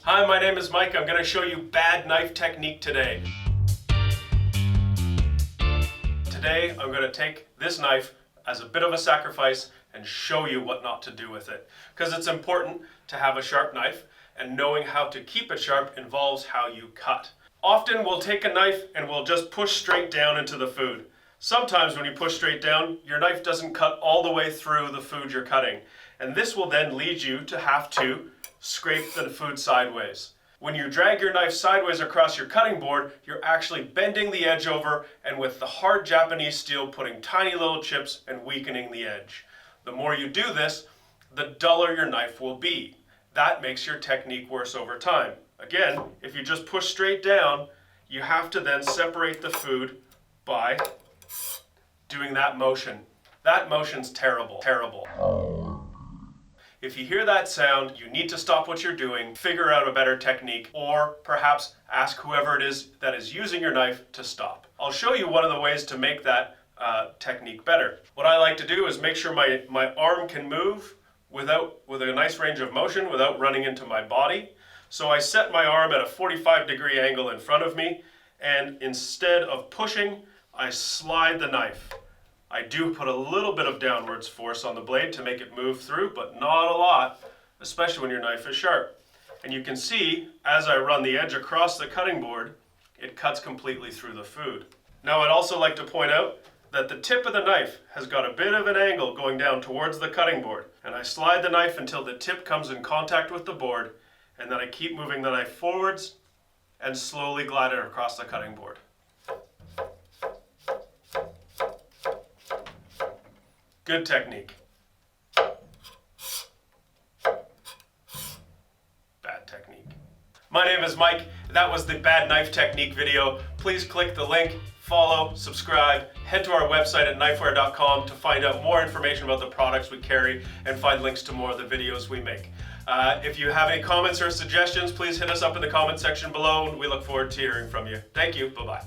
Hi, my name is Mike. I'm going to show you bad knife technique today. Today, I'm going to take this knife as a bit of a sacrifice and show you what not to do with it. Because it's important to have a sharp knife, and knowing how to keep it sharp involves how you cut. Often we'll take a knife and we'll just push straight down into the food. Sometimes when you push straight down, your knife doesn't cut all the way through the food you're cutting. And this will then lead you to have to scrape the food sideways. When you drag your knife sideways across your cutting board, you're actually bending the edge over, and with the hard Japanese steel putting tiny little chips and weakening the edge. The more you do this, the duller your knife will be. That makes your technique worse over time. Again, if you just push straight down, you have to then separate the food by doing that motion. That motion's terrible, terrible. If you hear that sound, you need to stop what you're doing, figure out a better technique, or perhaps ask whoever it is that is using your knife to stop. I'll show you one of the ways to make that technique better. What I like to do is make sure my arm can move with a nice range of motion without running into my body. So I set my arm at a 45-degree angle in front of me, and instead of pushing, I slide the knife. I do put a little bit of downwards force on the blade to make it move through, but not a lot, especially when your knife is sharp. And you can see, as I run the edge across the cutting board, it cuts completely through the food. Now I'd also like to point out that the tip of the knife has got a bit of an angle going down towards the cutting board. And I slide the knife until the tip comes in contact with the board, and then I keep moving the knife forwards and slowly glide it across the cutting board. Good technique. Bad technique. My name is Mike. That was the bad knife technique video. Please click the link, follow, subscribe, head to our website at knifewear.com to find out more information about the products we carry and find links to more of the videos we make. If you have any comments or suggestions, please hit us up in the comment section below. We look forward to hearing from you. Thank you. Bye-bye.